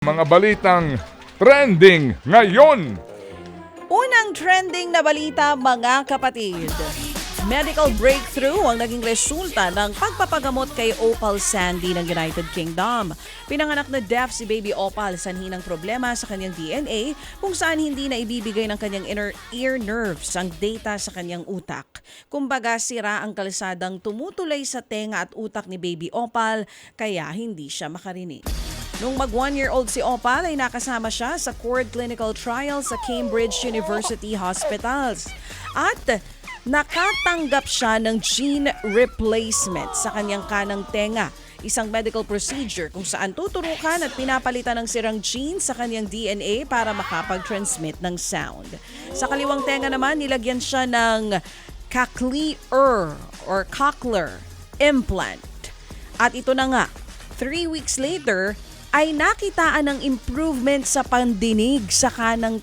Mga balitang trending ngayon. Unang trending na balita, mga kapatid. Medical breakthrough ang naging resulta ng pagpapagamot kay Opal Sandy ng United Kingdom. Pinanganak na deaf si baby Opal sanhi ng problema sa kanyang DNA kung saan hindi na ibibigay ng kanyang inner ear nerves ang data sa kanyang utak. Kumbaga sira ang kalsadang tumutulay sa tenga at utak ni baby Opal kaya hindi siya makarinig. Nung mag 1-year-old si Opal ay nakasama siya sa Cord Clinical Trial sa Cambridge University Hospitals. At nakatanggap siya ng gene replacement sa kanyang kanang tenga. Isang medical procedure kung saan tuturukan at pinapalitan ng sirang gene sa kanyang DNA para makapag-transmit ng sound. Sa kaliwang tenga naman, nilagyan siya ng cochlear or cochlear implant. At ito na nga, 3 weeks later, ay nakitaan ng improvement sa pandinig sa kanang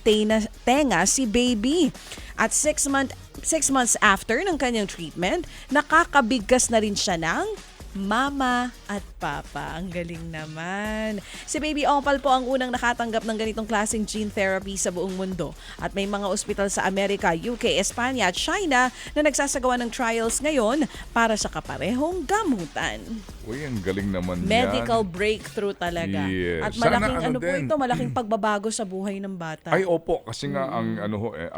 tenga si baby. At 6 months after ng kanyang treatment, nakakabigkas na rin siya ng mama at papa. Ang galing naman. Si baby Opal po ang unang nakatanggap ng ganitong klaseng gene therapy sa buong mundo. At may mga ospital sa Amerika, UK, Espanya at China na nagsasagawa ng trials ngayon para sa kaparehong gamutan. Uy, ang galing naman Medical yan. breakthrough talaga. Yes. At malaking Sana ano po din. ito, malaking pagbabago sa buhay ng bata. Ay opo, kasi nga ang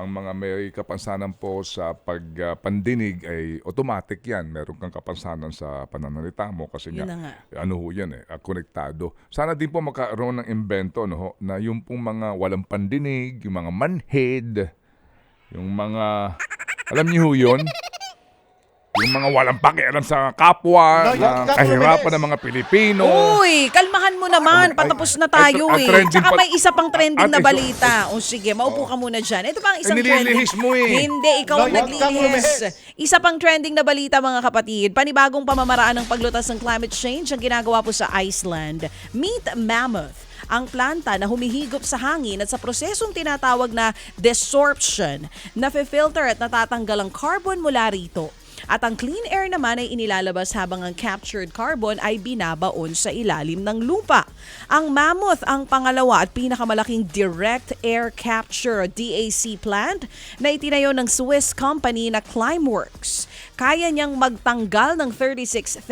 mga may kapansanan po sa pagpandinig ay automatic yan. Meron kang kapansanan sa pananalita mo kasi Yun nga, na nga. konektado. Sana din po magkaroon ng invento na yung pong mga walang pandinig, yung mga manhead, yung mga, alam niyo ho yun? Yung mga walang pakialam sa kapwa, na kahirapan ng mga Pilipino. Uy, kalmahan mo naman. Patapos na tayo at eh. trending Tsaka pa- may isa pang trending at na iso- balita. O sige, maupo ka muna dyan. Ito pa ang isang nililihis trending. mo eh. Hindi, ikaw ang naglilihis. Isa pang trending na balita, mga kapatid. Panibagong pamamaraan ng paglutas ng climate change ang ginagawa po sa Iceland. Meet Mammoth, ang planta na humihigop sa hangin at sa prosesong tinatawag na desorption, na-filter at natatanggal ang carbon mula rito. At ang clean air naman ay inilalabas habang ang captured carbon ay binabaon sa ilalim ng lupa. Ang Mammoth ang pangalawa at pinakamalaking direct air capture DAC plant na itinayo ng Swiss company na Climeworks. Kaya niyang magtanggal ng 36,000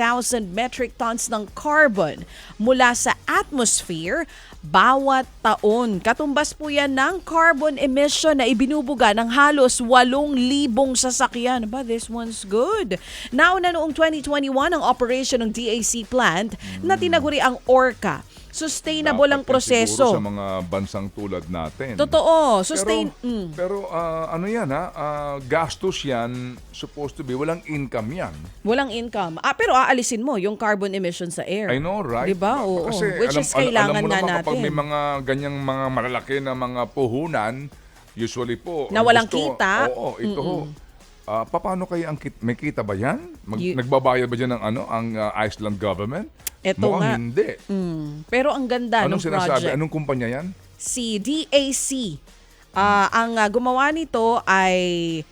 metric tons ng carbon mula sa atmosphere bawat taon. Katumbas po yan ng carbon emission na ibinubuga ng halos 8,000 sasakyan. But this one's good. Nauna noong 2021 ang operation ng DAC plant na tinaguri ang ORCA. Sustainable ang Dapat yan siguro proseso. sa mga bansang tulad natin. Totoo. Pero ano yan gastos yan, supposed to be, walang income yan. Walang income. Pero aalisin mo yung carbon emission sa air. I know, right? Diba? Oo. Kasi Which is kailangan alam mo na naman kapag natin. may mga ganyang mga malalaki na mga puhunan, usually po, Na ang walang gusto, kita? Oo, ito ho. Paano kayo may kita ba yan? You- Nagbabayad ba dyan ng ang Iceland government? Eto Mukhang nga. hindi. Pero ang ganda ng Anong sinasabi? project. Anong kumpanya yan? Si DAC. Ang gumawa nito ay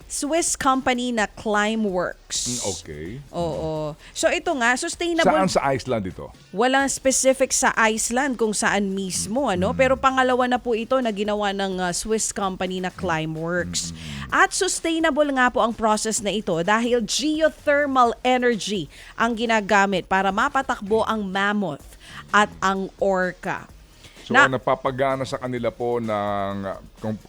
Swiss company na Climeworks. Okay. Oo. So ito nga, sustainable. Saan sa Iceland ito? Walang specific sa Iceland kung saan mismo, pero pangalawa na po ito na ginawa ng Swiss company na Climeworks. At sustainable nga po ang process na ito dahil geothermal energy ang ginagamit para mapatakbo ang Mammoth at ang Orca. So, napapagana sa kanila po ng,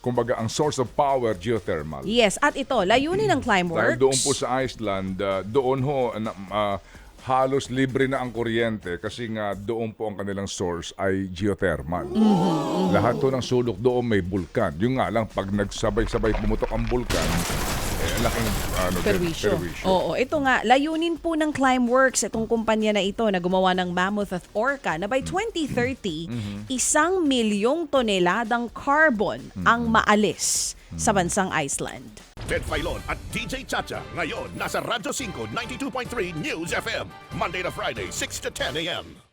kumbaga, ang source of power, geothermal. Yes, at ito, layunin ng Climeworks. Dahil doon po sa Iceland, doon ho, halos libre na ang kuryente kasi nga doon po ang kanilang source ay geothermal. Lahat to ng sulok doon may bulkan. Yung nga lang, pag nagsabay-sabay pumutok ang bulkan, laking Perwisyo. Oo, ito nga, layunin po ng Climeworks, itong kumpanya na ito na gumawa ng Mammoth at Orca, na by 2030, 1,000,000 toneladang carbon ang maalis sa bansang Iceland. Ted Filon at DJ Chacha. Ngayon, nasa Radyo 5, 92.3 News FM. Monday to Friday, 6 to 10 a.m.